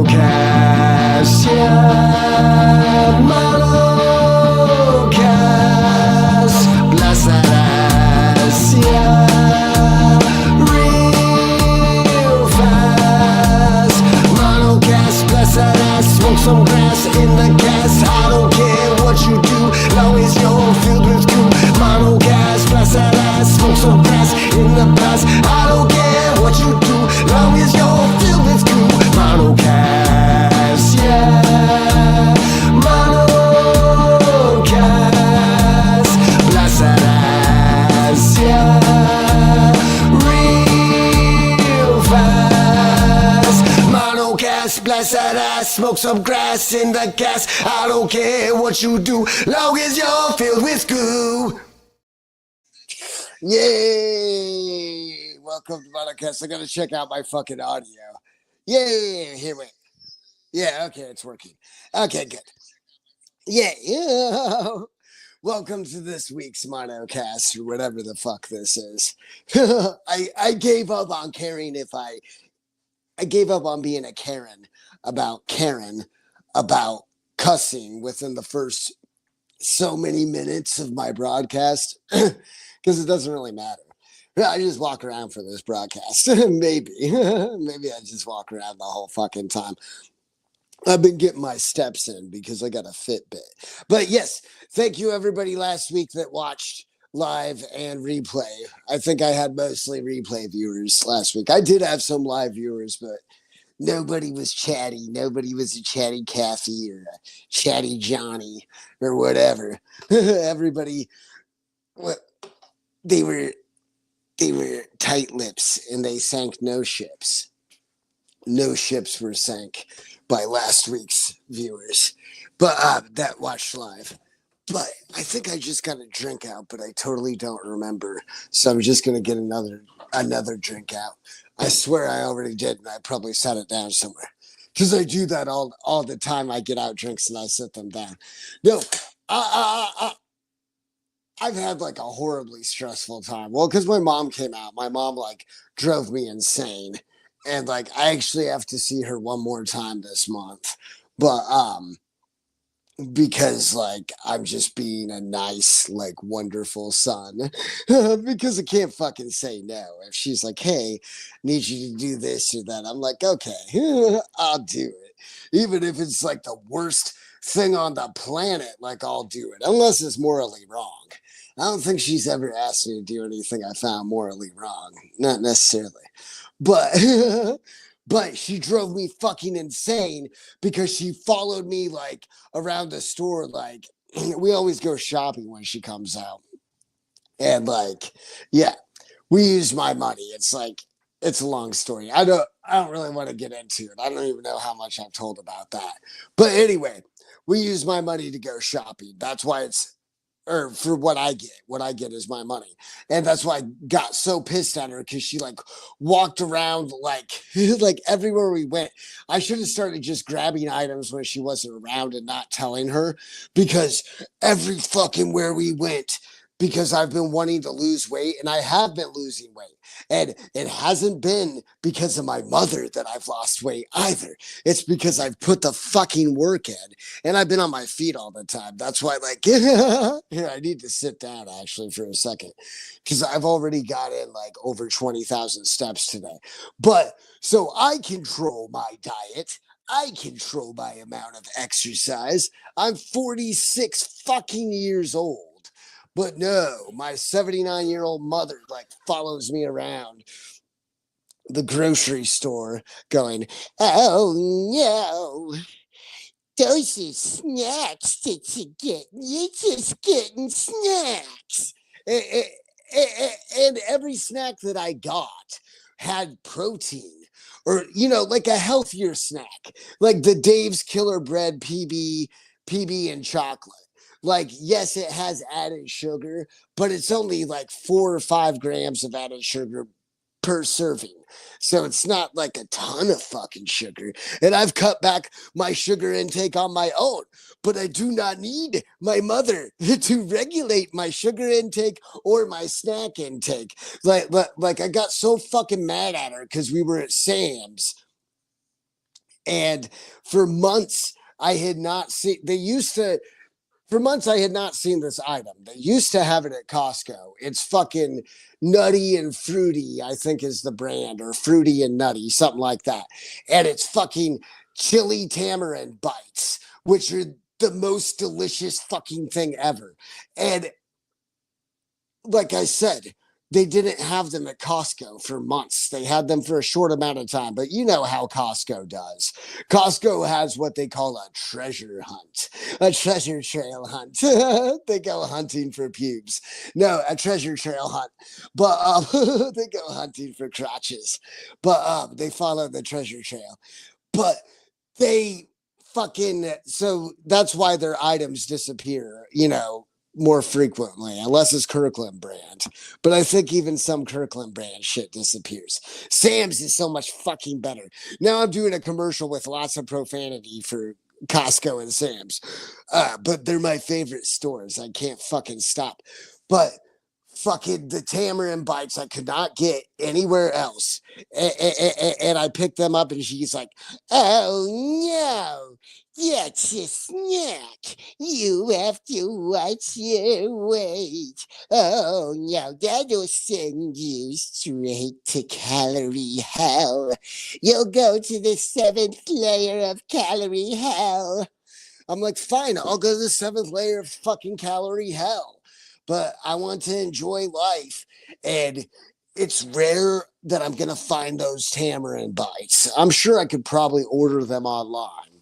Monocast, yeah, Monocast, blessed ass, yeah, real fast. Monocast, blessed ass, smoke some grass in the gas. I don't care what you do, long as you're filled with goo. Monocast, blessed ass, smoke some grass in the past. I don't care what you do, long as you're filled with goo. Monocast, yeah, Monocast, blessed ass, yeah, real fast. Monocast, blessed ass, smoke some grass in the gas. I don't care what you do, long as you're filled with goo. Yay! Welcome to Monocast. I gotta check out my fucking audio. Yay! Here we. Yeah, okay, it's working. Okay, good. Yeah. Welcome to this week's Monocast, or whatever the fuck this is. I gave up on caring if I gave up on being a Karen about cussing within the first so many minutes of my broadcast because it doesn't really matter. I just walk around for this broadcast. Maybe I just walk around the whole fucking time. I've been getting my steps in because I got a Fitbit. But yes, thank you everybody last week that watched live and replay. I think I had mostly replay viewers last week. I did have some live viewers, but nobody was chatty. Nobody was a chatty Kathy or a chatty Johnny or whatever. Everybody, they were tight lips and they sank no ships. No ships were sank by last week's viewers, but that watched live. But I think I just got a drink out, but I totally don't remember. So I'm just gonna get another drink out. I swear I already did, and I probably set it down somewhere because I do that all the time. I get out drinks and I set them down. No, I've had like a horribly stressful time. Well, because my mom came out. My mom like drove me insane. And like I actually have to see her one more time this month. But because like I'm just being a nice, like wonderful son. Because I can't fucking say no. If she's like, hey, need you to do this or that, I'm like, okay, I'll do it. Even if it's like the worst thing on the planet, like I'll do it. Unless it's morally wrong. I don't think she's ever asked me to do anything I found morally wrong. Not necessarily. But but she drove me fucking insane because she followed me like around the store. Like we always go shopping when she comes out. And like, yeah, we use my money. It's like it's a long story. I don't really want to get into it. I don't even know how much I've told about that. But anyway, we use my money to go shopping. That's why it's or for what I get is my money. And that's why I got so pissed at her because she like walked around like like everywhere we went. I should have started just grabbing items when she wasn't around and not telling her because every fucking where we went, because I've been wanting to lose weight and I have been losing weight. And it hasn't been because of my mother that I've lost weight either. It's because I've put the fucking work in and I've been on my feet all the time. That's why, like, here, I need to sit down actually for a second because I've already got in like over 20,000 steps today. But so I control my diet. I control my amount of exercise. I'm 46 fucking years old. But no, my 79-year-old mother like follows me around the grocery store going, oh no, those are snacks that you get. You're just getting snacks. And every snack that I got had protein or, you know, like a healthier snack, like the Dave's Killer Bread PB and chocolate. Like, yes, it has added sugar, but it's only like 4 or 5 grams of added sugar per serving. So it's not like a ton of fucking sugar. And I've cut back my sugar intake on my own, but I do not need my mother to regulate my sugar intake or my snack intake. Like I got so fucking mad at her because we were at Sam's And for months, I had not seen, they used to, for months, I had not seen this item. They used to have it at Costco. It's fucking Nutty and Fruity, I think is the brand, or Fruity and Nutty, something like that. And it's fucking chili tamarind bites, which are the most delicious fucking thing ever. And like I said, they didn't have them at Costco for months. They had them for a short amount of time, but you know how Costco does. Costco has what they call a treasure hunt, a treasure trail hunt. They go hunting for pubes. No, a treasure trail hunt, but they go hunting for crotches. But they follow the treasure trail. But they fucking, so that's why their items disappear, more frequently, unless it's Kirkland brand. But I think even some Kirkland brand shit disappears. Sam's is so much fucking better. Now I'm doing a commercial with lots of profanity for Costco and Sam's, but they're my favorite stores. I can't fucking stop. But fucking the tamarind bites I could not get anywhere else. And I picked them up, and she's like, "Oh no, that's a snack. You have to watch your weight. Oh no, that'll send you straight to calorie hell. You'll go to the seventh layer of calorie hell." I'm like, fine, I'll go to the seventh layer of fucking calorie hell. But I want to enjoy life. And it's rare that I'm going to find those tamarind bites. I'm sure I could probably order them online,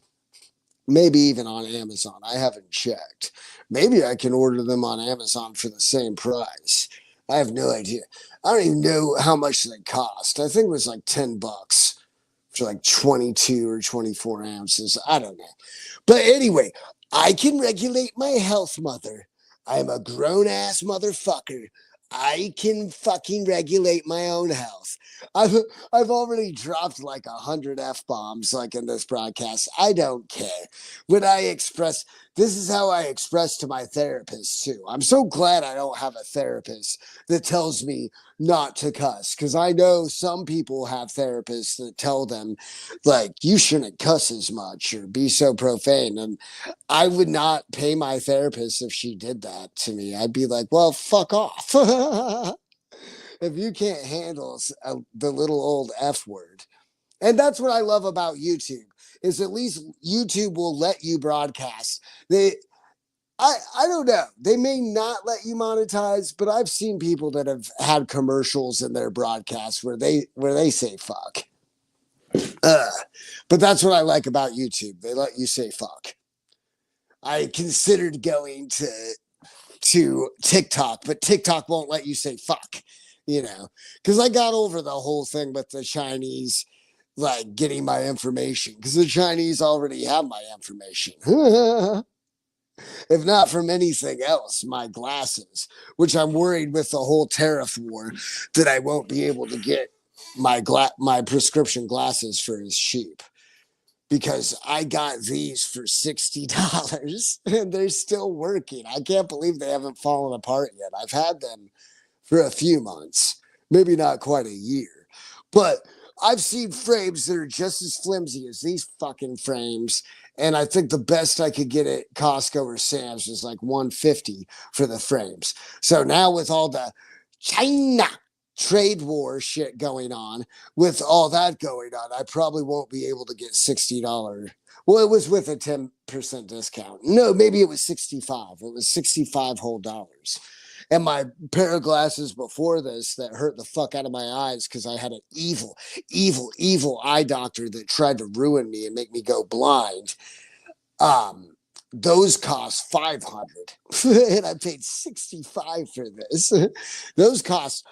maybe even on Amazon. I haven't checked. Maybe I can order them on Amazon for the same price. I have no idea. I don't even know how much they cost. I think it was like $10 for like 22 or 24 ounces. I don't know. But anyway, I can regulate my health, mother. I'm a grown ass motherfucker. I can fucking regulate my own health. I've I've already dropped like 100 F bombs like in this broadcast. I don't care. When I express, this is how I express to my therapist too. I'm so glad I don't have a therapist that tells me not to cuss, because I know some people have therapists that tell them like you shouldn't cuss as much or be so profane. And I would not pay my therapist if she did that to me. I'd be like, well, fuck off. If you can't handle the little old F word. And that's what I love about YouTube, is at least YouTube will let you broadcast. I don't know. They may not let you monetize, but I've seen people that have had commercials in their broadcasts where they say fuck. Uh, but that's what I like about YouTube. They let you say fuck. I considered going to TikTok, but TikTok won't let you say fuck, because I got over the whole thing with the Chinese like getting my information, because the Chinese already have my information. If not from anything else, my glasses, which I'm worried with the whole tariff war that I won't be able to get my prescription glasses for as cheap, because I got these for $60 and they're still working. I can't believe they haven't fallen apart yet. I've had them for a few months, maybe not quite a year, but I've seen frames that are just as flimsy as these fucking frames. And I think the best I could get at Costco or Sam's was like 150 for the frames. So now with all the China trade war shit going on, with all that going on, I probably won't be able to get $60. Well, it was with a 10% discount. No, maybe it was 65. It was 65 whole dollars. And my pair of glasses before this that hurt the fuck out of my eyes because I had an evil, evil, evil eye doctor that tried to ruin me and make me go blind. Um, those cost 500 and I paid 65 for this. Those cost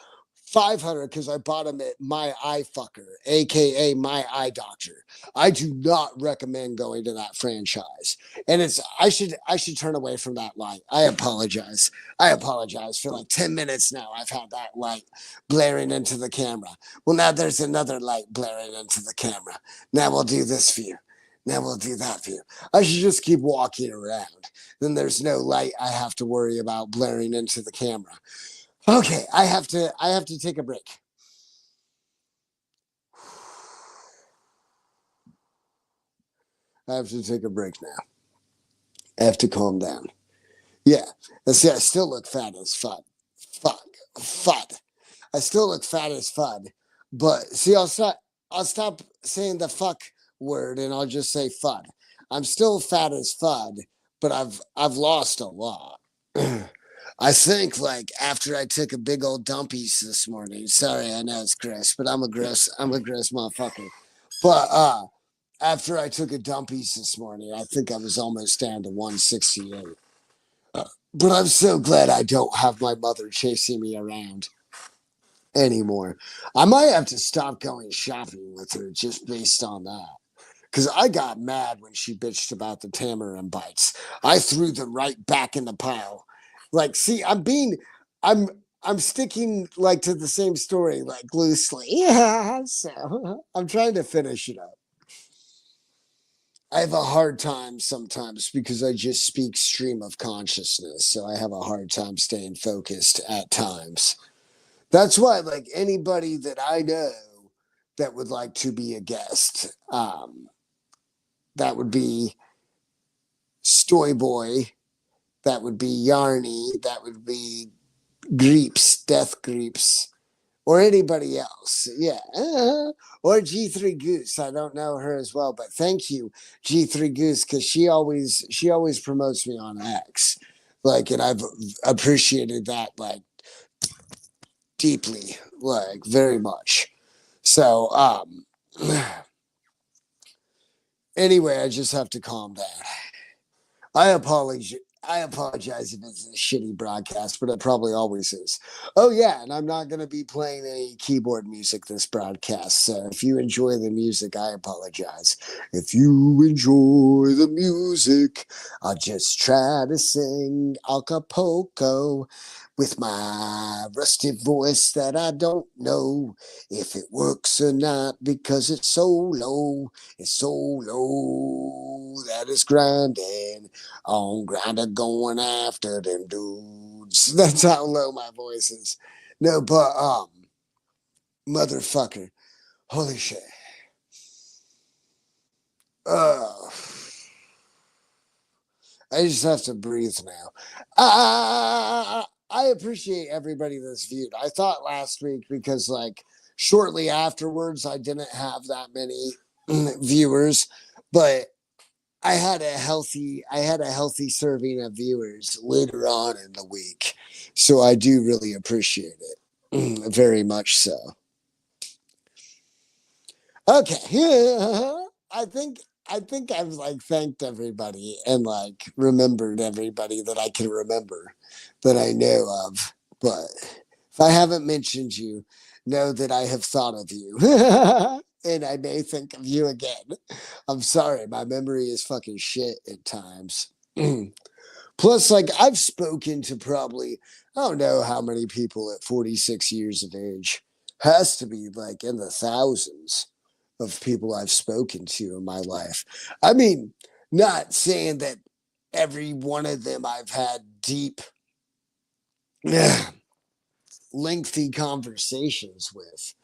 500 because I bought them at My Eye Fucker, aka My Eye Doctor. I do not recommend going to that franchise. And I should turn away from that light. I apologize. I apologize for like 10 minutes now. I've had that light blaring into the camera. Well, now there's another light blaring into the camera. Now we'll do this view. Now we'll do that view. I should just keep walking around. Then there's no light I have to worry about blaring into the camera. Okay, I have to take a break. I have to take a break now. I have to calm down. Yeah. And see, I still look fat as fuck. Fuck. Fuck. I still look fat as fuck. But see, I'll stop saying the fuck word and I'll just say fud. I'm still fat as fud, but I've lost a lot. I think like after I took a big old dumpies this morning. Sorry, I know it's gross, but I'm a gross motherfucker. But after I took a dumpies this morning, I think I was almost down to 168. But I'm so glad I don't have my mother chasing me around anymore. I might have to stop going shopping with her just based on that. Because I got mad when she bitched about the tamarind bites. I threw them right back in the pile. Like, see, I'm, I'm sticking like to the same story, like loosely. Yeah, so I'm trying to finish it up. I have a hard time sometimes because I just speak stream of consciousness. So I have a hard time staying focused at times. That's why, like anybody that I know that would like to be a guest, that would be Stoy Boy, that would be Yarny, that would be Greeps, Death Greeps, or anybody else. Yeah. Or G3 Goose. I don't know her as well, but thank you, G3 Goose, because she always promotes me on X. Like, and I've appreciated that like deeply, like very much. So, anyway, I just have to calm down. I apologize. I apologize if it's a shitty broadcast, but it probably always is. Oh yeah, and I'm not going to be playing any keyboard music this broadcast. So if you enjoy the music, I apologize. If you enjoy the music, I'll just try to sing Acapulco with my rusty voice that I don't know if it works or not because it's so low. It's so low that it's grinding on grinder going after them dudes. That's how low my voice is. No, but motherfucker. Holy shit. Oh, I just have to breathe now. I appreciate everybody that's viewed. I thought last week because like shortly afterwards I didn't have that many viewers, but I had a healthy serving of viewers later on in the week. So I do really appreciate it. Very much so. Okay. I think I think I've like thanked everybody and like remembered everybody that I can remember that I know of. But if I haven't mentioned you, know that I have thought of you. And I may think of you again. I'm sorry, my memory is fucking shit at times. Plus, like, I've spoken to probably, I don't know how many people at 46 years of age. Has to be like in the thousands of people I've spoken to in my life. I mean, not saying that every one of them I've had deep, lengthy conversations with,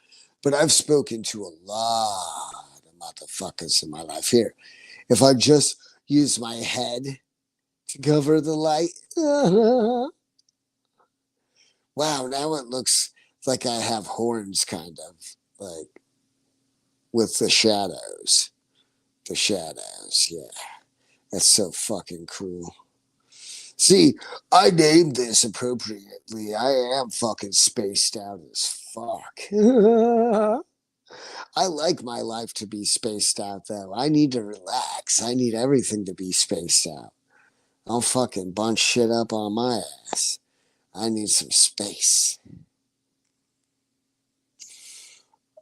but I've spoken to a lot of motherfuckers in my life. Here, if I just use my head to cover the light, wow, now it looks like I have horns, kind of like with the shadows. The shadows, yeah. That's so fucking cool. See, I named this appropriately. I am fucking spaced out as fuck. I like my life to be spaced out, though. I need to relax. I need everything to be spaced out. Don't fucking bunch shit up on my ass. I need some space.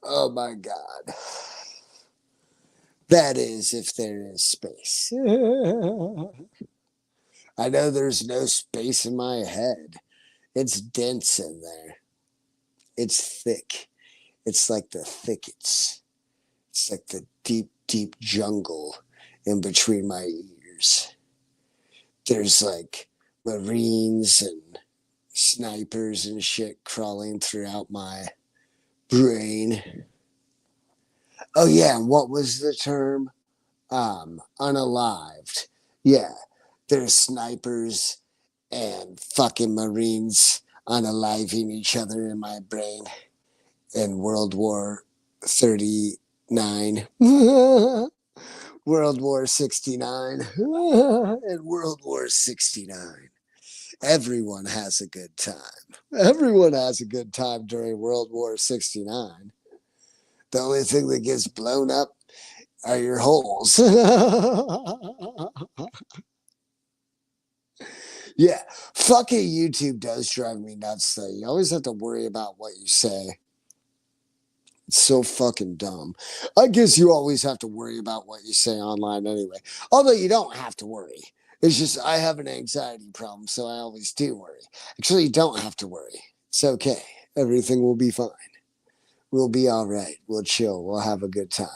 Oh my God. That is, if there is space. I know there's no space in my head. It's dense in there. It's thick. It's like the thickets. It's like the deep, deep jungle in between my ears. There's like Marines and snipers and shit crawling throughout my brain. Oh, yeah. And what was the term? unalived. Yeah, there's snipers and fucking Marines unaliving each other in my brain in World War 39. World War 69 and World War 69. Everyone has a good time. Everyone has a good time during World War 69. The only thing that gets blown up are your holes. Yeah, fucking YouTube does drive me nuts though. You always have to worry about what you say. It's so fucking dumb. I guess you always have to worry about what you say online anyway. Although you don't have to worry. It's just I have an anxiety problem, so I always do worry. Actually, you don't have to worry. It's okay. Everything will be fine. We'll be all right. We'll chill. We'll have a good time.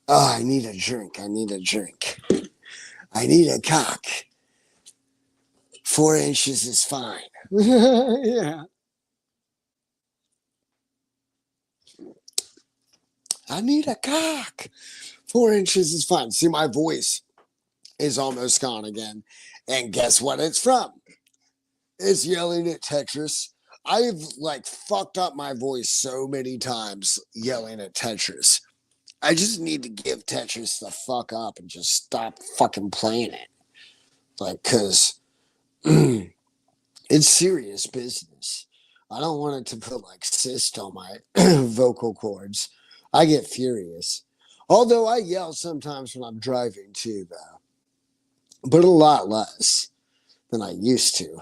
Oh, I need a drink. I need a drink. I need a cock. 4 inches is fine. Yeah. I need a cock. 4 inches is fine. See, my voice is almost gone again. And guess what it's from? It's yelling at Tetris. I've like fucked up my voice so many times yelling at Tetris. I just need to give Tetris the fuck up and just stop fucking playing it. Like, cause it's serious business. I don't want it to put like cyst on my vocal cords. I get furious. Although I yell sometimes when I'm driving too, though, but a lot less than I used to.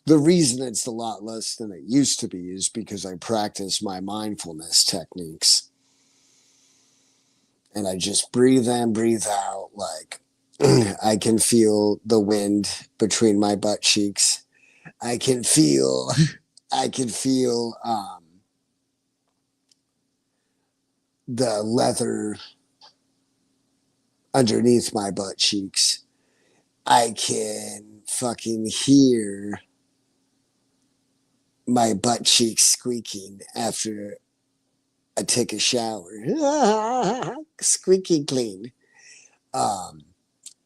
The reason it's a lot less than it used to be is because I practice my mindfulness techniques. And I just breathe in, breathe out. Like I can feel the wind between my butt cheeks. I can feel, I can feel the leather underneath my butt cheeks. I can fucking hear my butt cheeks squeaking after I take a shower. Squeaky clean. Um,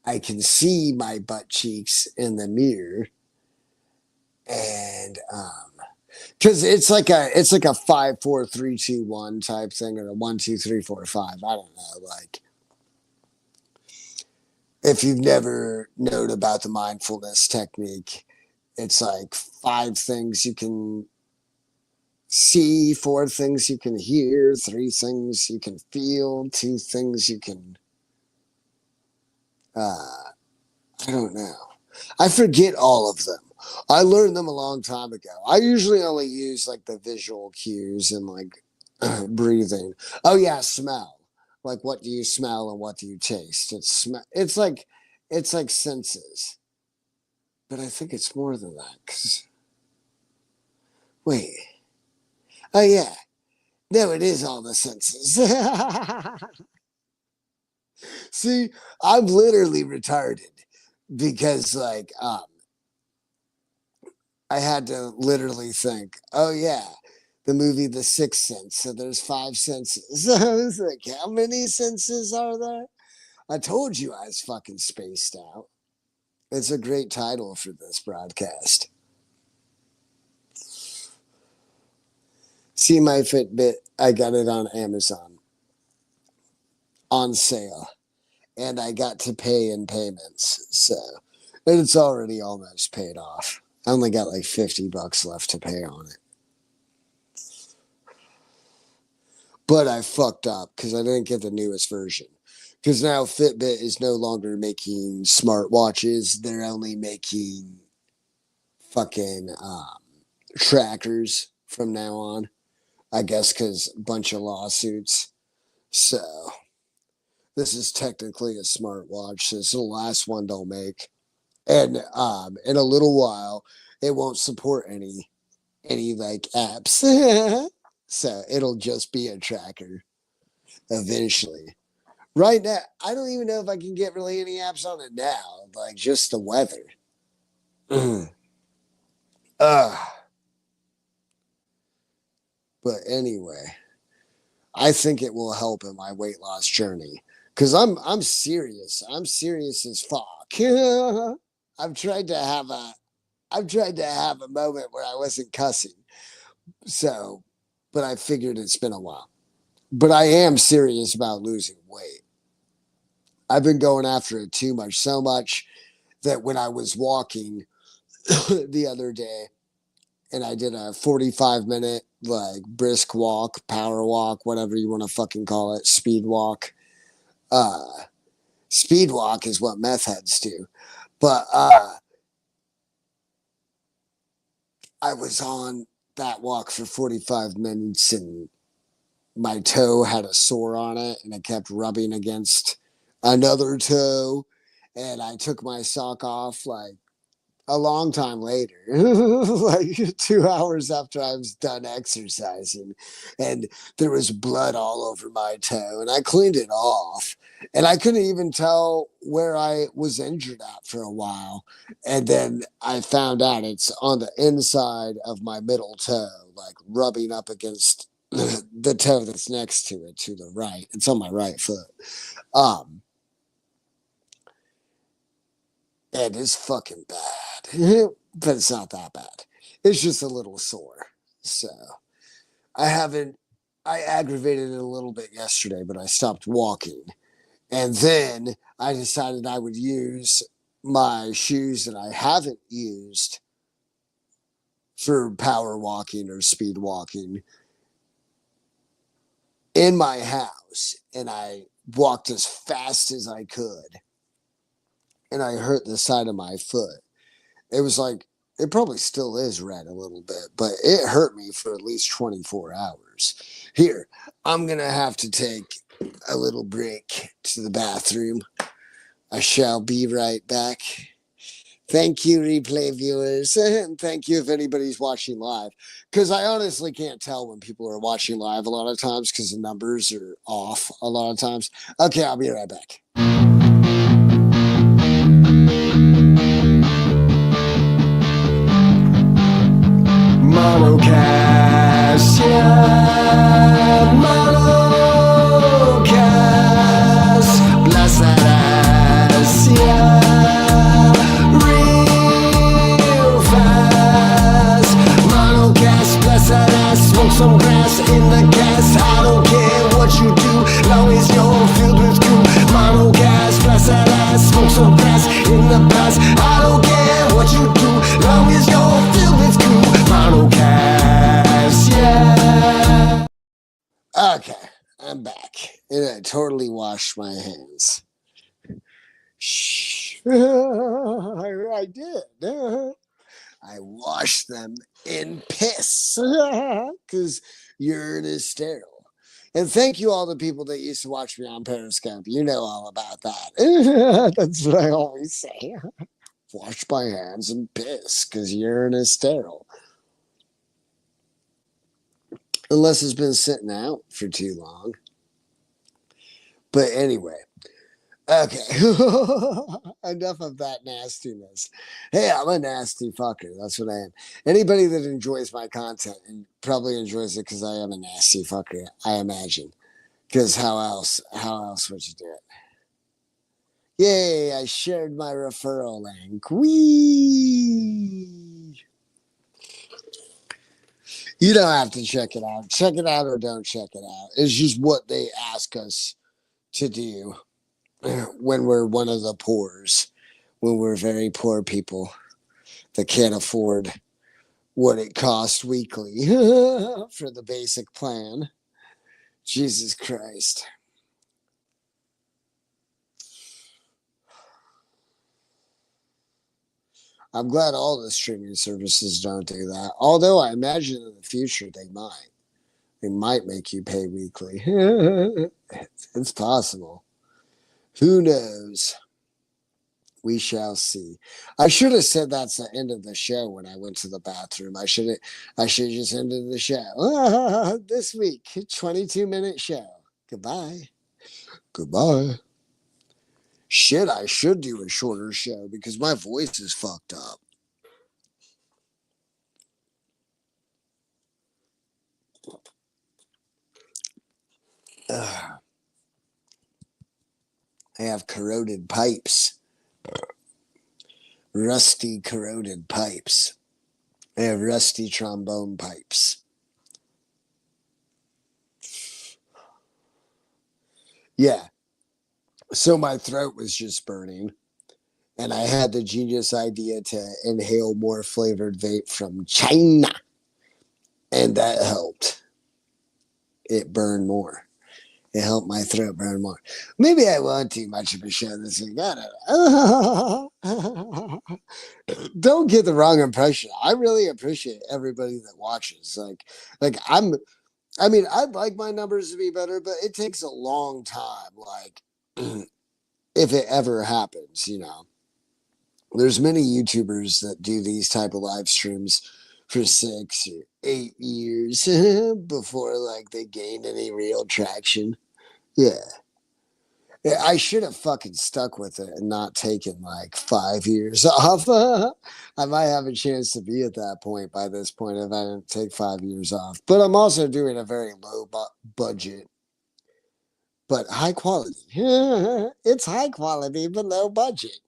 I can see my butt cheeks in the mirror, and because it's like a 5 4 3 2 1 type thing, or a 1 2 3 4 5. I don't know. Like if you've never known about the mindfulness technique, it's like 5 things you can see, 4 things you can hear, 3 things you can feel, 2 things you can. I don't know. I forget all of them. I learned them a long time ago. I usually only use like the visual cues and like breathing. Oh yeah, smell. Like what do you smell and what do you taste? It's like senses. But I think it's more than that. 'Cause, wait. Oh yeah. No, it is all the senses. See, I'm literally retarded because I had to literally think, oh yeah, the movie The Sixth Sense. So there's 5 senses. I was like, how many senses are there? I told you I was fucking spaced out. It's a great title for this broadcast. See my Fitbit, I got it on Amazon on sale. And I got to pay in payments. So and it's already almost paid off. I only got like $50 left to pay on it. But I fucked up because I didn't get the newest version. Because now Fitbit is no longer making smartwatches. They're only making fucking trackers from now on. I guess because a bunch of lawsuits. So this is technically a smartwatch. So it's the last one they'll make. And in a little while, it won't support any like apps. So it'll just be a tracker eventually. Right now, I don't even know if I can get really any apps on it now, like just the weather. uh, But anyway, I think it will help in my weight loss journey. Cause I'm serious. I'm serious as fuck. I've tried to have a I've tried to have a moment where I wasn't cussing. So, but I figured it's been a while. But I am serious about losing weight. I've been going after it too much, so much that when I was walking the other day and I did a 45-minute like brisk walk, power walk, whatever you want to fucking call it, speed walk. Uh Speed walk is what meth heads do. But I was on that walk for 45 minutes and my toe had a sore on it and it kept rubbing against another toe. And I took my sock off like a long time later, like 2 hours after I was done exercising, and there was blood all over my toe, and I cleaned it off, and I couldn't even tell where I was injured at for a while, and then I found out it's on the inside of my middle toe, like rubbing up against the toe that's next to it to the right. It's on my right foot. Um, and it's fucking bad, but it's not that bad. It's just a little sore. So I haven't, I aggravated it a little bit yesterday, but I stopped walking. And then I decided I would use my shoes that I haven't used for power walking or speed walking in my house. And I walked as fast as I could. And I hurt the side of my foot. It was like, it probably still is red a little bit, but it hurt me for at least 24 hours. Here, I'm going to have to take a little break to the bathroom. I shall be right back. Thank you, replay viewers. And thank you if anybody's watching live. Because I honestly can't tell when people are watching live a lot of times because the numbers are off a lot of times. Okay, I'll be right back. Monocast, yeah, monocast, blessed ass, yeah, real fast, monocast, blessed ass, smoke some grass in the gas, I don't care what you do, long as you're filled with goo, monocast, blessed ass, smoke some grass in the past, I don't care what you do, long as you're filled with goo. Monocast, yeah. Okay, I'm back. And I totally washed my hands. Shh. I did. I washed them in piss because urine is sterile. And thank you all the people that used to watch me on Periscope. You know all about that. That's what I always say. Wash my hands in piss because urine is sterile. Unless it's been sitting out for too long. But anyway, okay. Enough of that nastiness. Hey, I'm a nasty fucker. That's what I am. Anybody that enjoys my content and probably enjoys it because I am a nasty fucker, I imagine. Because how else? How else would you do it? Yay, I shared my referral link. Whee! You don't have to check it out. Check it out or don't check it out. It's just what they ask us to do when we're one of the poors, when we're very poor people that can't afford what it costs weekly for the basic plan. Jesus Christ. I'm glad all the streaming services don't do that. Although I imagine in the future they might. They might make you pay weekly. It's possible. Who knows? We shall see. I should have said that's the end of the show when I went to the bathroom. I should have just ended the show. This week, 22-minute show. Goodbye. Goodbye. Shit, I should do a shorter show because my voice is fucked up. I have corroded pipes. Rusty corroded pipes. I have rusty trombone pipes. Yeah. So my throat was just burning. And I had the genius idea to inhale more flavored vape from China. And that helped. It burned more. It helped my throat burn more. Maybe I want too much of a show this week. I don't know. Don't get the wrong impression. I really appreciate everybody that watches. I mean, I'd like my numbers to be better, but it takes a long time. Like, if it ever happens, you know, there's many YouTubers that do these type of live streams for 6 or 8 years before like they gain any real traction. Yeah. Yeah, I should have fucking stuck with it and not taken like 5 years off. I might have a chance to be at that point by this point if I didn't take 5 years off. But I'm also doing a very low budget, but high quality. It's high quality, but low budget.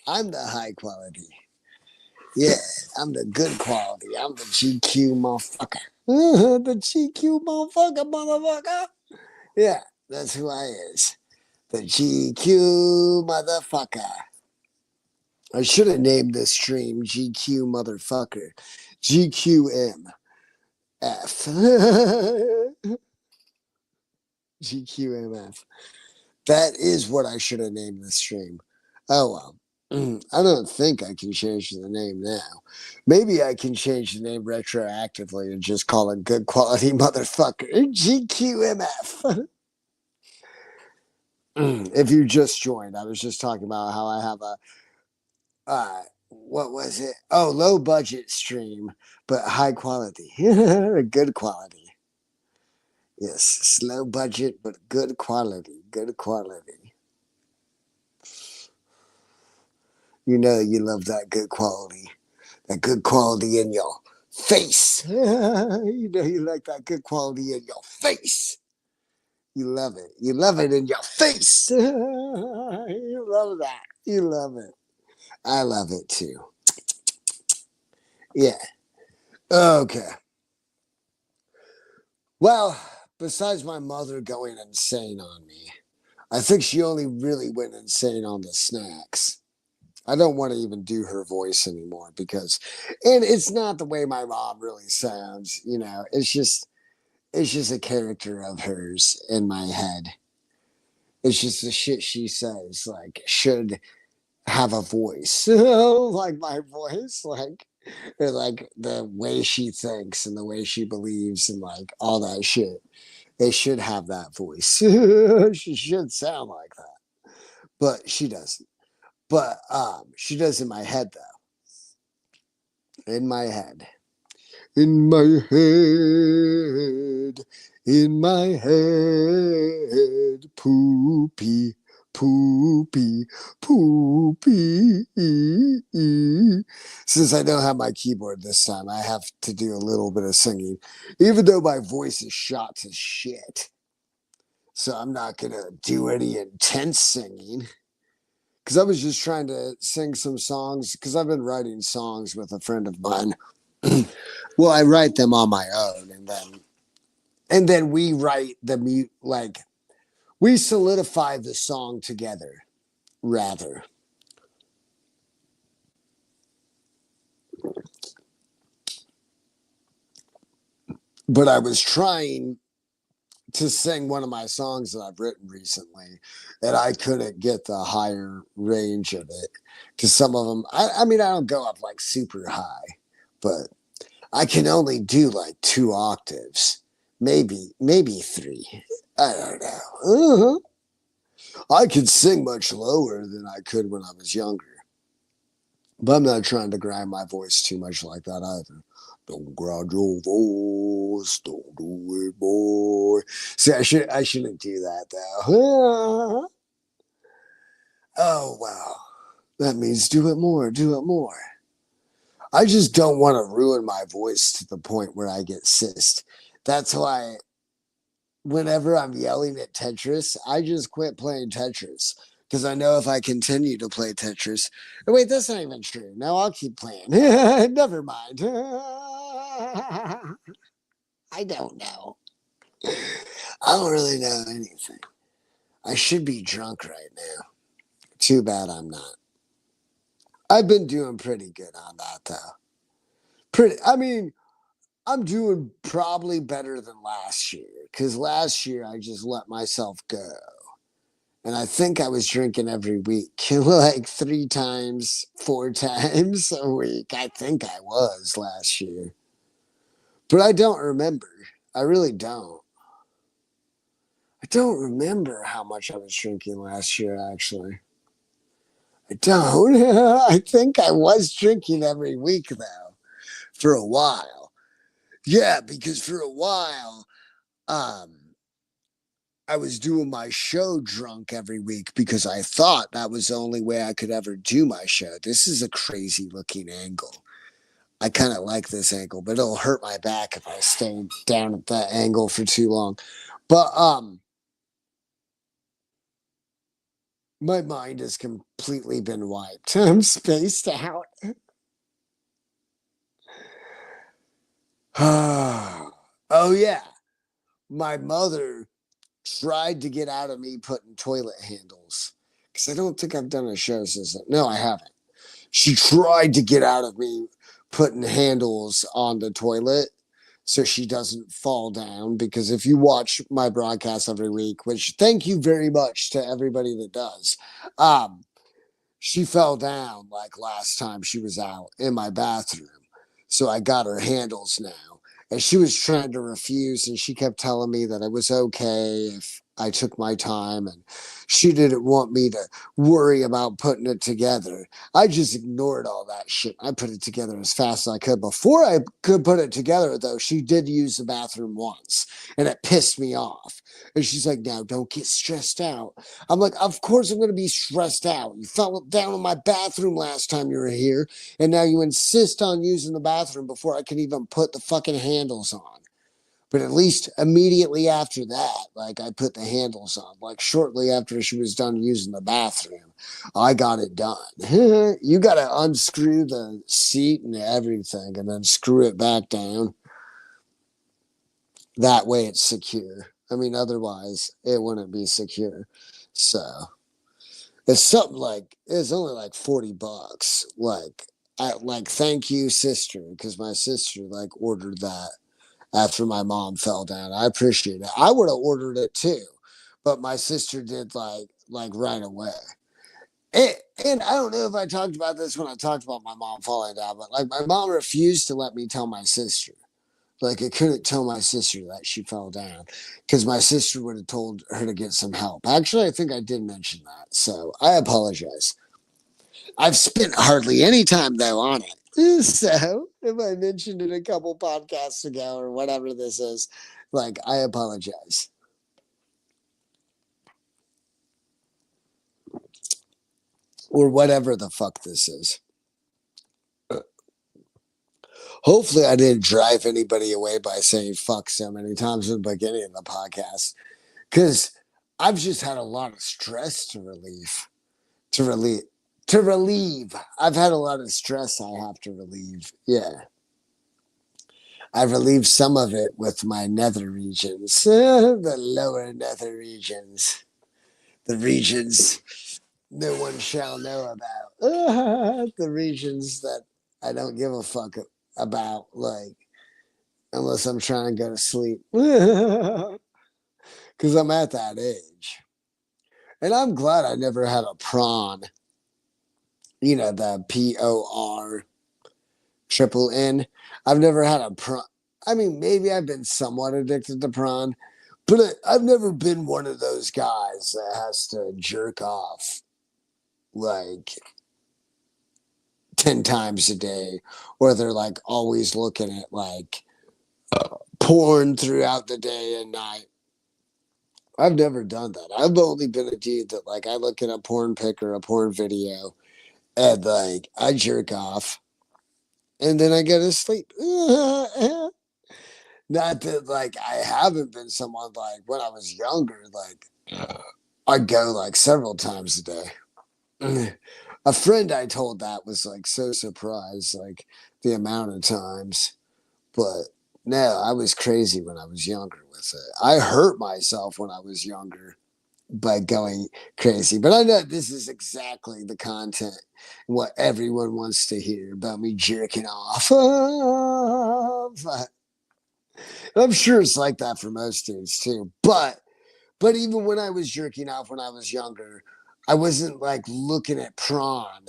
I'm the high quality. Yeah, I'm the good quality. I'm the GQ motherfucker. The GQ motherfucker. Yeah, that's who I is. The GQ motherfucker. I should have named this stream GQ motherfucker. GQMF. GQMF. That is what I should have named this stream. Oh well. I don't think I can change the name now. Maybe I can change the name retroactively and just call it good quality motherfucker. GQMF. If you just joined, I was just talking about how I have a what was it? Oh, low budget stream, but high quality. Good quality. Yes, it's low budget, but good quality. Good quality. You know you love that good quality. That good quality in your face. You know you like that good quality in your face. You love it. You love it in your face. You love that. You love it. I love it too. Yeah. Okay. Well, besides my mother going insane on me, I think she only really went insane on the snacks. I don't want to even do her voice anymore because, and it's not the way my mom really sounds, you know, it's just a character of hers in my head. It's just the shit she says, like, should have a voice, like my voice, like, or like the way she thinks and the way she believes and like all that shit. They should have that voice. She should sound like that, but she doesn't. But she does in my head though. In my head. In my head. In my head. Poopy. Poopy. Poopy. Since I don't have my keyboard this time, I have to do a little bit of singing, even though my voice is shot to shit. So I'm not going to do any intense singing because I was just trying to sing some songs because I've been writing songs with a friend of mine. Well, I write them on my own and then we write the like we solidify the song together rather. But I was trying to sing one of my songs that I've written recently, and I couldn't get the higher range of it. Because some of them, I mean, I don't go up like super high, but I can only do like 2 octaves, maybe 3. I don't know. I could sing much lower than I could when I was younger, but I'm not trying to grind my voice too much like that either. Don't grind your voice, don't do it, boy. See, I shouldn't do that though. Oh wow, that means do it more, do it more. I just don't want to ruin my voice to the point where I get cyst. That's why whenever I'm yelling at Tetris, I just quit playing Tetris. Because I know if I continue to play Tetris, oh, wait, that's not even true. No, I'll keep playing. Never mind. I don't know. I don't really know anything. I should be drunk right now. Too bad I'm not. I've been doing pretty good on that though. I mean, I'm doing probably better than last year because last year I just let myself go. And I think I was drinking every week, like 3 times, 4 times a week. I think I was last year. But I don't remember. I really don't. I don't remember how much I was drinking last year, actually. I don't. I think I was drinking every week, though, for a while. Yeah, because for a while, um, I was doing my show drunk every week because I thought that was the only way I could ever do my show. This is a crazy looking angle. I kind of like this angle, but it'll hurt my back if I stay down at that angle for too long. But my mind has completely been wiped. I'm spaced out. Oh yeah. My mother tried to get out of me putting toilet handles. Because I don't think I've done a show since then. No, I haven't. She tried to get out of me putting handles on the toilet so she doesn't fall down. Because if you watch my broadcast every week, which thank you very much to everybody that does, she fell down like last time she was out in my bathroom. So I got her handles now. And she was trying to refuse, and she kept telling me that it was okay if I took my time, and she didn't want me to worry about putting it together. I just ignored all that shit. I put it together as fast as I could. Before I could put it together, though, she did use the bathroom once, and it pissed me off. And she's like, now don't get stressed out. I'm like, of course I'm going to be stressed out. You fell down in my bathroom last time you were here, and now you insist on using the bathroom before I can even put the fucking handles on. But at least immediately after that, like I put the handles on, like shortly after she was done using the bathroom, I got it done. You got to unscrew the seat and everything and then screw it back down. That way it's secure. I mean, otherwise it wouldn't be secure. So it's something like it's only like $40. Like thank you, sister, because my sister like ordered that after my mom fell down. I appreciate it. I would have ordered it too, but my sister did like right away. And, and I don't know if I talked about this when I talked about my mom falling down, but like my mom refused to let me tell my sister. Like I couldn't tell my sister that she fell down because my sister would have told her to get some help. Actually, I think I did mention that, so I apologize. I've spent hardly any time though on it. So if I mentioned it a couple podcasts ago or whatever this is, like I apologize. Or whatever the fuck this is. Hopefully I didn't drive anybody away by saying fuck so many times in the beginning of the podcast. Cause I've just had a lot of stress to relieve to relieve. I've had a lot of stress I have to relieve. Yeah. I relieved some of it with my nether regions, the lower nether regions, the regions no one shall know about, the regions that I don't give a fuck about, like, unless I'm trying to go to sleep, because I'm at that age. And I'm glad I never had a prawn, the POR triple N. I've never had a prawn. I mean, maybe I've been somewhat addicted to prawn, but I've never been one of those guys that has to jerk off like 10 times a day, or they're like always looking at like porn throughout the day and night. I've never done that. I've only been a dude that like I look at a porn pic or a porn video and like I jerk off and then I go to sleep. Not that like I haven't been someone like when I was younger, like I'd go like several times a day. A friend I told that was like so surprised, like the amount of times. But no, I was crazy when I was younger with it. I hurt myself when I was younger by going crazy. But I know this is exactly the content, what everyone wants to hear about me jerking off. I'm sure it's like that for most dudes too. But even when I was jerking off when I was younger, I wasn't like looking at prawn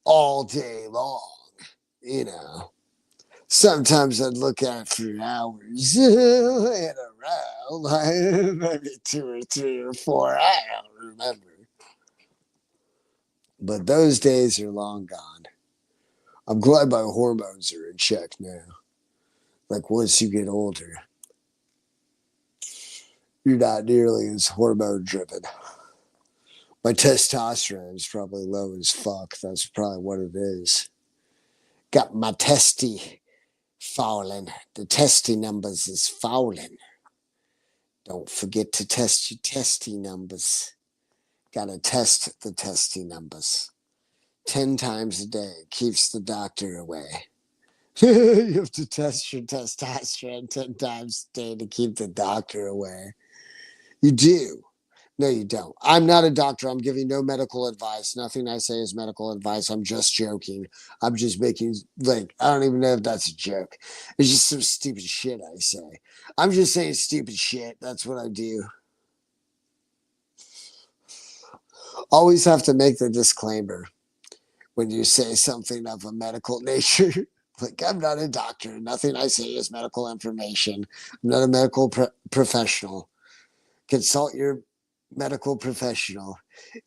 all day long, you know. Sometimes I'd look at it for hours in a row, like maybe 2 or 3 or 4. I don't remember. But those days are long gone. I'm glad my hormones are in check now. Like once you get older, you're not nearly as hormone driven. My testosterone is probably low as fuck. That's probably what it is. Got my testy falling. The testy numbers is falling. Don't forget to test your testy numbers. Gotta test the testy numbers. 10 times a day keeps the doctor away. You have to test your testosterone 10 times a day to keep the doctor away. You do. No, you don't. I'm not a doctor. I'm giving no medical advice. Nothing I say is medical advice. I'm just joking. I'm just making, like, I don't even know if that's a joke. It's just some stupid shit I say. I'm just saying stupid shit. That's what I do. Always have to make the disclaimer when you say something of a medical nature. Like, I'm not a doctor. Nothing I say is medical information. I'm not a medical professional. Consult your medical professional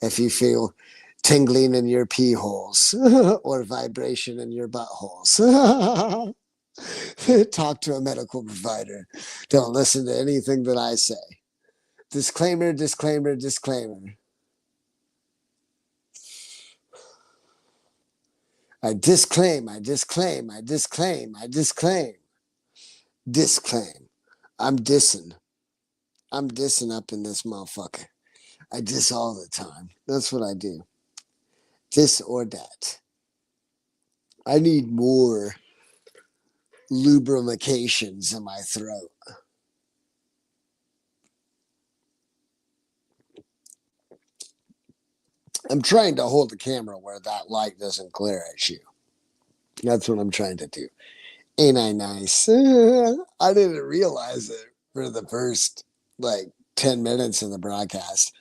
if you feel tingling in your pee holes or vibration in your buttholes. Talk to a medical provider. Don't listen to anything that I say. Disclaimer, disclaimer, disclaimer. I disclaim, I disclaim, I disclaim, I disclaim. Disclaim. I'm dissing. I'm dissing up in this motherfucker. I diss all the time. That's what I do. This or that. I need more lubrications in my throat. I'm trying to hold the camera where that light doesn't glare at you. That's what I'm trying to do. Ain't I nice? I didn't realize it for the first like 10 minutes of the broadcast,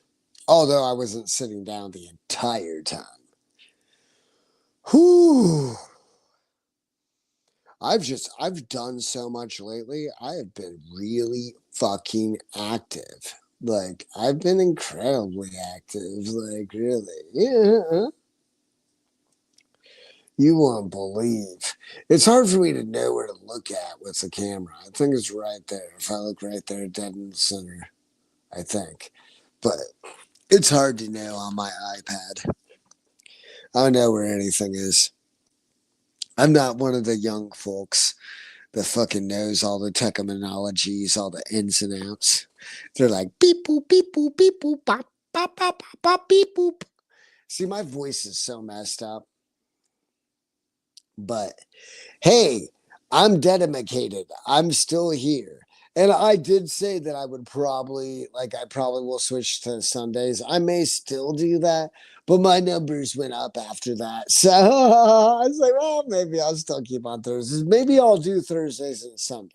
although I wasn't sitting down the entire time. Whew. I've done so much lately. I have been really fucking active. Like I've been incredibly active. Like really. Yeah. You won't believe. It's hard for me to know where to look at with the camera. I think it's right there. If I look right there, dead in the center, I think. But it's hard to know on my iPad. I don't know where anything is. I'm not one of the young folks that fucking knows all the technologies, all the ins and outs. They're like beep boop beep boop beep boop bop bop bop bop bop beep boop. See, my voice is so messed up. But hey, I'm dedicated. I'm still here. And I did say that I would probably, like, I probably will switch to Sundays. I may still do that, but my numbers went up after that. So I was like, well, maybe I'll still keep on Thursdays. Maybe I'll do Thursdays and Sundays.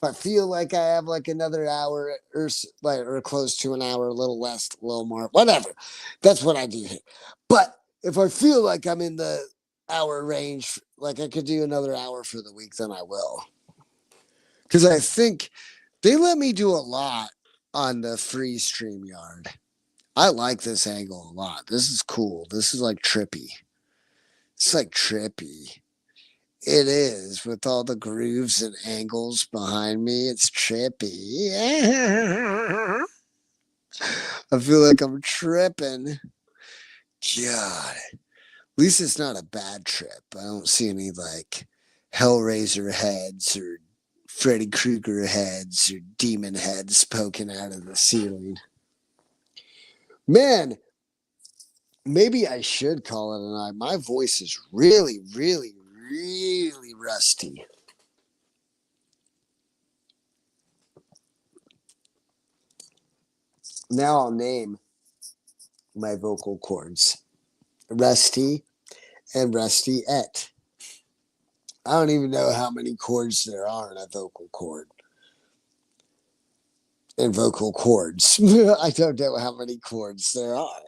If I feel like I have like another hour or close to an hour, a little less, a little more, whatever. That's what I do here. But if I feel like I'm in the hour range, like I could do another hour for the week, then I will. Because I think they let me do a lot on the free StreamYard. I like this angle a lot. This is cool. This is like trippy. It's like trippy. It is with all the grooves and angles behind me. It's trippy. I feel like I'm tripping. God. At least it's not a bad trip. I don't see any like Hellraiser heads or Freddy Krueger heads or demon heads poking out of the ceiling. Man, maybe I should call it a night. My voice is really, really, really rusty. Now I'll name my vocal cords Rusty and Rusty Et. I don't even know how many chords there are in a vocal cord. In vocal cords. I don't know how many chords there are.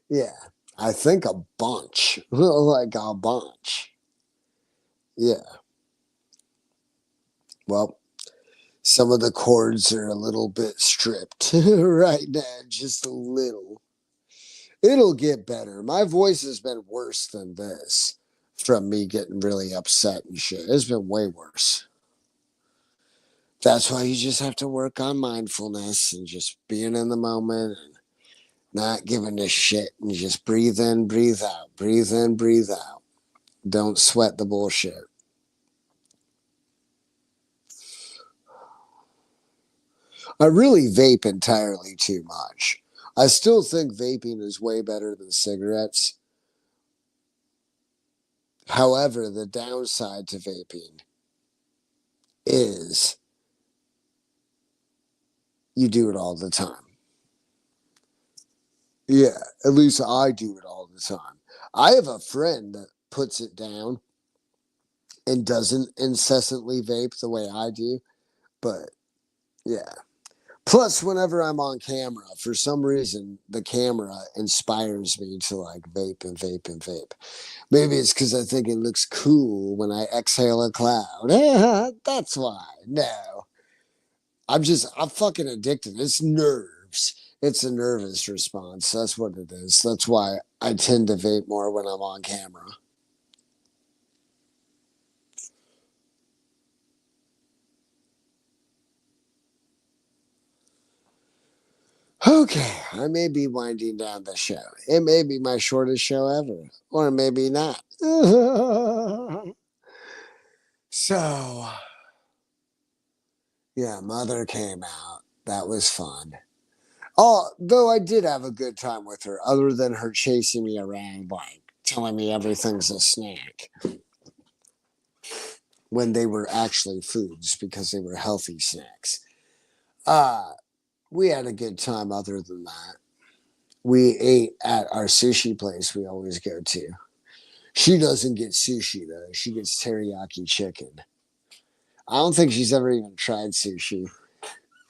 Yeah, I think a bunch. Like a bunch. Yeah. Well, some of the chords are a little bit stripped right now, just a little. It'll get better. My voice has been worse than this from me getting really upset and shit. It's been way worse. That's why you just have to work on mindfulness and just being in the moment and not giving a shit and just breathe in, breathe out, breathe in, breathe out. Don't sweat the bullshit. I really vape entirely too much. I still think vaping is way better than cigarettes. However, the downside to vaping is you do it all the time. Yeah, at least I do it all the time. I have a friend that puts it down and doesn't incessantly vape the way I do, but yeah. Plus, whenever I'm on camera, for some reason, the camera inspires me to like vape and vape and vape. Maybe it's because I think it looks cool when I exhale a cloud. That's why. No, I'm fucking addicted. It's nerves. It's a nervous response. That's what it is. That's why I tend to vape more when I'm on camera. Okay, I may be winding down the show. It may be my shortest show ever, or maybe not. So, yeah, Mother came out. That was fun. Oh, though I did have a good time with her, other than her chasing me around, like telling me everything's a snack when they were actually foods because they were healthy snacks. Uh, we had a good time other than that. We ate at our sushi place we always go to. She doesn't get sushi though. She gets teriyaki chicken. I don't think she's ever even tried sushi.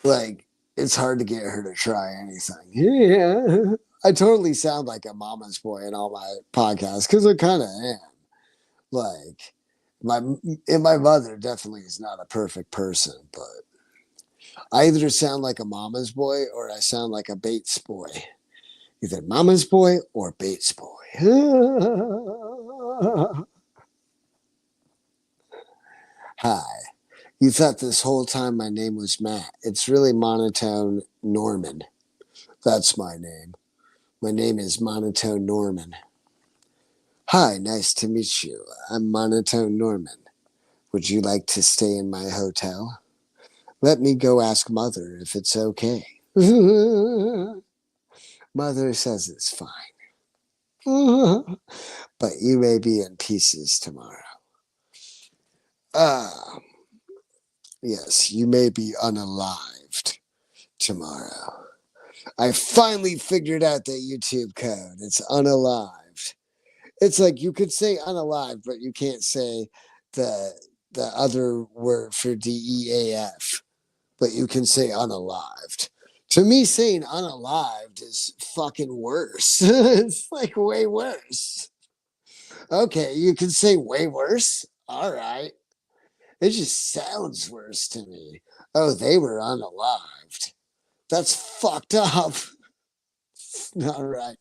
Like, it's hard to get her to try anything. Yeah. I totally sound like a mama's boy in all my podcasts because I kind of am. Like, my and my mother definitely is not a perfect person, but I either sound like a mama's boy or I sound like a Bates boy. Either mama's boy or Bates boy. Hi. You thought this whole time my name was Matt. It's really Monotone Norman. That's my name. My name is Monotone Norman. Hi, nice to meet you. I'm Monotone Norman. Would you like to stay in my hotel? Let me go ask Mother if it's okay. Mother says it's fine. But you may be in pieces tomorrow. Ah, yes, you may be unalived tomorrow. I finally figured out that YouTube code. It's unalived. It's like you could say unalived, but you can't say the the other word for DEAF, but you can say unalived. To me, saying unalived is fucking worse. It's like way worse. Okay, you can say way worse. All right. It just sounds worse to me. Oh, they were unalived. That's fucked up. All right.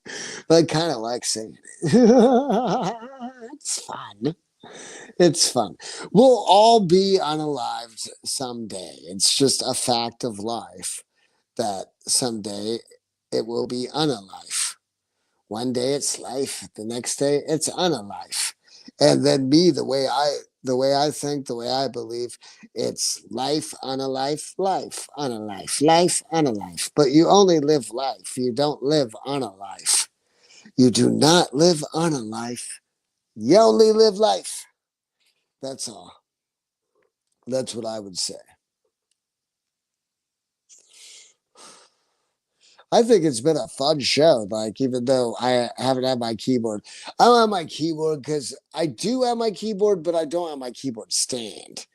But I kind of like saying it. It's fun. It's fun. We'll all be unalived someday. It's just a fact of life that someday it will be unalive. One day it's life, the next day it's unalive. And then me, the way I the way I think, the way I believe, it's life on a life, life on a life, life on a life. But you only live life. You don't live on a life. You do not live on a life. You only live life. That's all. That's what I would say. I think it's been a fun show. Like, even though I haven't had my keyboard, I don't have my keyboard because I do have my keyboard, but I don't have my keyboard stand.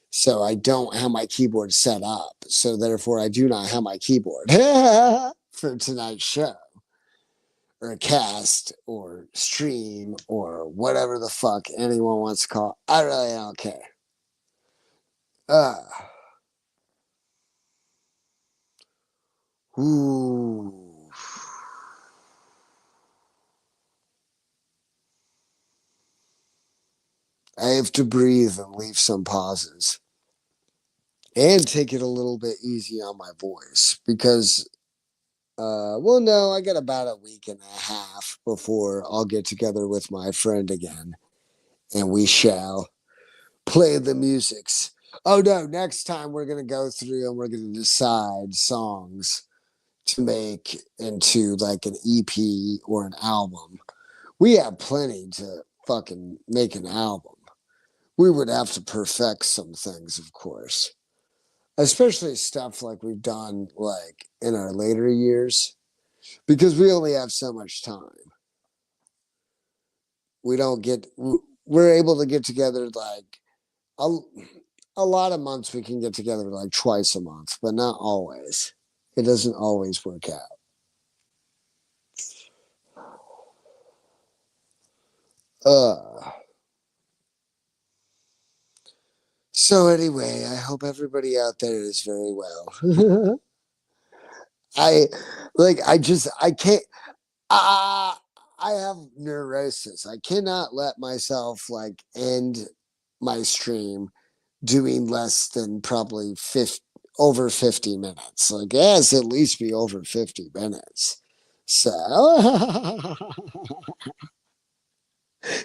So I don't have my keyboard set up. So therefore, I do not have my keyboard for tonight's show or cast or stream or whatever the fuck anyone wants to call it. I really don't care. Uh, ooh. I have to breathe and leave some pauses and take it a little bit easy on my voice because, well, no, I got about a week and a half before I'll get together with my friend again and we shall play the musics. Oh no, next time we're going to go through and we're going to decide songs to make into like an EP or an album. We have plenty to fucking make an album. We would have to perfect some things, of course, especially stuff like we've done like in our later years because we only have so much time. We don't get we're able to get together like a, a lot of months we can get together like twice a month, but not always. It doesn't always work out. Uh so anyway, I hope everybody out there is very well. I I can't uh, I have neurosis. I cannot let myself like end my stream doing less than probably 50, over 50 minutes. Like, it has to at least be over 50 minutes. So,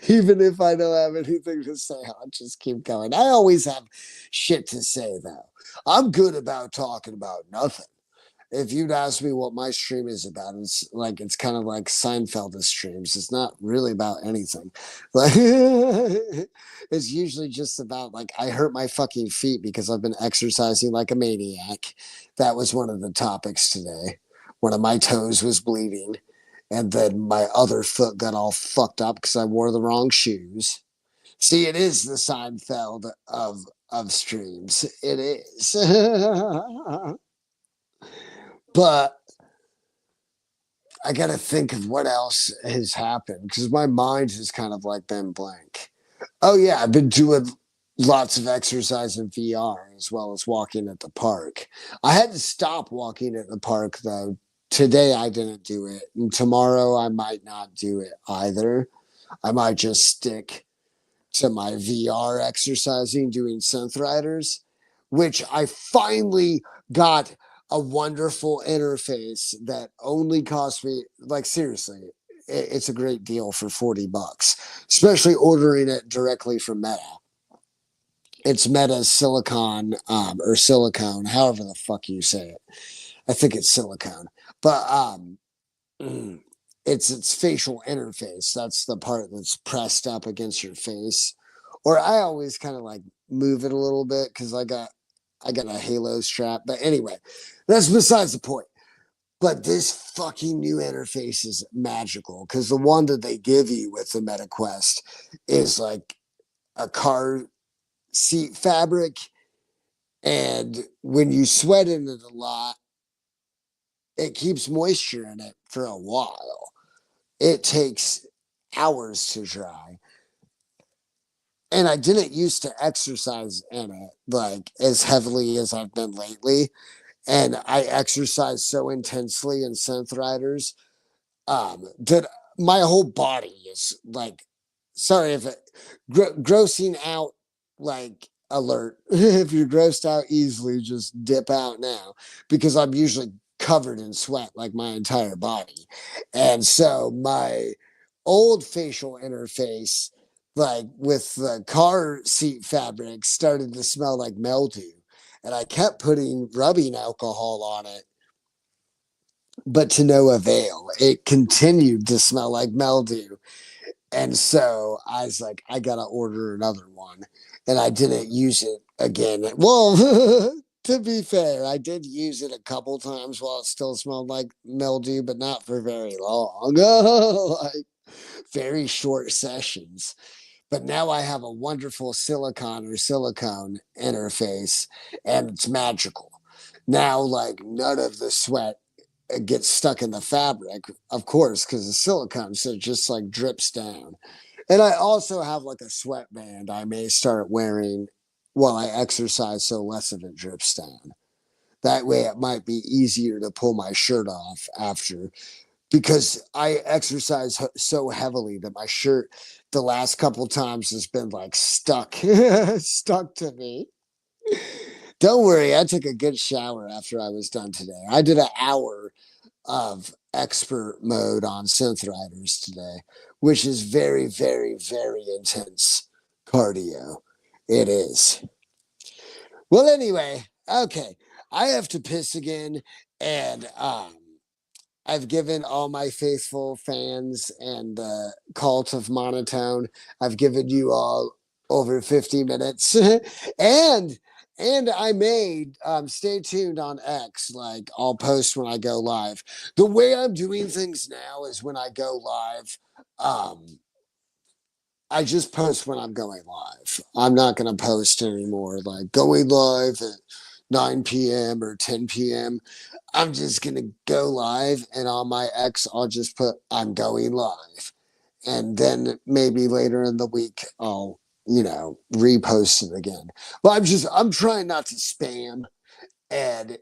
even if I don't have anything to say, I'll just keep going. I always have shit to say, though. I'm good about talking about nothing. If you'd ask me what my stream is about, it's kind of like Seinfeld's streams. It's not really about anything. Like it's usually just about like I hurt my fucking feet because I've been exercising like a maniac. That was one of the topics today. One of my toes was bleeding, and then my other foot got all fucked up because I wore the wrong shoes. See, it is the Seinfeld of streams. It is. But I got to think of what else has happened because my mind has kind of like been blank. Oh, yeah, I've been doing lots of exercise in VR as well as walking at the park. I had to stop walking at the park though. Today I didn't do it. And tomorrow I might not do it either. I might just stick to my VR exercising, doing synth riders, which I finally got a wonderful interface that only cost me, like, seriously, it's a great deal for 40 bucks, especially ordering it directly from Meta. It's Meta's silicon or silicone, however the fuck you say it. I think it's silicone. But it's its facial interface. That's the part that's pressed up against your face. Or I always kind of like move it a little bit because I got a halo strap. But anyway, that's besides the point. But this fucking new interface is magical because the one that they give you with the MetaQuest is like a car seat fabric. And when you sweat in it a lot, it keeps moisture in it for a while. It takes hours to dry. And I didn't used to exercise in it like as heavily as I've been lately. And I exercise so intensely in synth riders that my whole body is like, sorry if it grossing out, like, alert. If you're grossed out easily, just dip out now because I'm usually covered in sweat like my entire body. And so my old facial interface like with the car seat fabric started to smell like mildew. And I kept putting rubbing alcohol on it, but to no avail. It continued to smell like mildew. And so I was like, I gotta order another one. And I didn't use it again. Well, to be fair, I did use it a couple times while it still smelled like mildew, but not for very long. Like very short sessions. But now I have a wonderful silicon or silicone interface, and it's magical. Now, like, none of the sweat gets stuck in the fabric, of course, because it's silicone, so it just like drips down. And I also have like a sweatband I may start wearing while I exercise, so less of it drips down. That way, it might be easier to pull my shirt off after, because I exercise so heavily that my shirt the last couple times has been like stuck, stuck to me. Don't worry, I took a good shower after I was done today. I did an hour of expert mode on Synth Riders today, which is very, very, very intense cardio. It is. Well, anyway, okay. I have to piss again, and I've given all my faithful fans and the cult of monotone, I've given you all over 50 minutes. and I may stay tuned on X. Like I'll post when I go live. The way I'm doing things now is when I go live, um, I just post when I'm going live. I'm not going to post anymore like going live at 9 p.m. or 10 p.m. I'm just going to go live, and on my X, I'll just put I'm going live. And then maybe later in the week, I'll, repost it again. But I'm trying not to spam. And,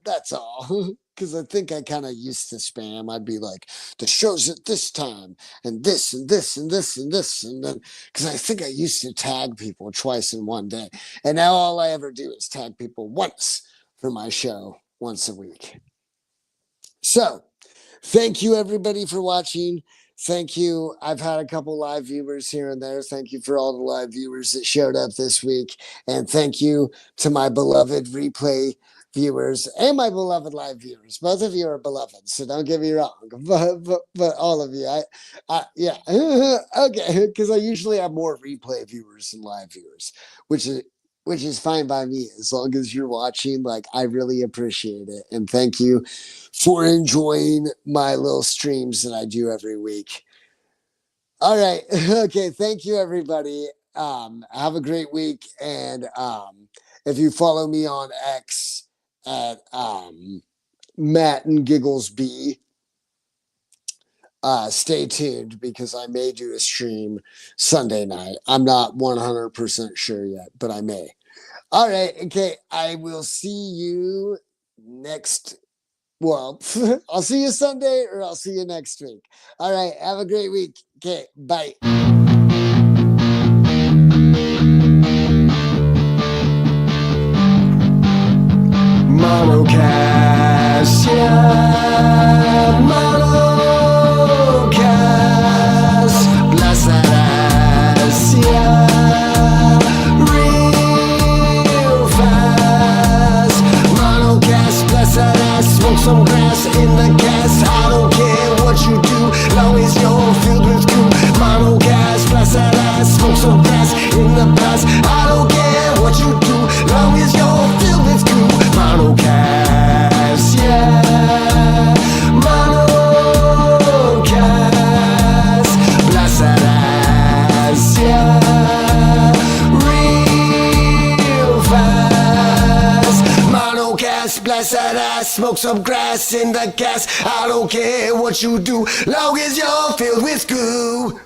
that's all. Because I think I kind of used to spam. I'd be like, the show's at this time, and this, and this, and this, and this. And then, because I think I used to tag people twice in one day. And now all I ever do is tag people once for my show, once a week. So, thank you everybody for watching. Thank you. I've had a couple live viewers here and there. Thank you for all the live viewers that showed up this week. And thank you to my beloved replay viewers and my beloved live viewers. Both of you are beloved, so don't get me wrong. But all of you, yeah, okay, because I usually have more replay viewers than live viewers, which is fine by me as long as you're watching. Like, I really appreciate it, and thank you for enjoying my little streams that I do every week. All right, okay, thank you everybody. Have a great week, and if you follow me on X at Matt and Giggles B, stay tuned because I may do a stream Sunday night. I'm not 100% sure yet, but I may. All right, okay, I will see you next. Well, I'll see you Sunday or I'll see you next week. All right, have a great week. Okay, bye. Monocast, yeah, monocast, blessed ass, yeah, real fast, monocast, blessed ass, smoke some grass in the gas, I don't care what you do, long as you're filled with goo, monocast, blessed ass, smoke some grass in the past, I don't care what you do, long as you're filled with goo, monocast, yeah, monocast, blessed ass, yeah, real fast, monocast, blessed ass, smoke some grass in the gas, I don't care what you do, long as you're filled with goo.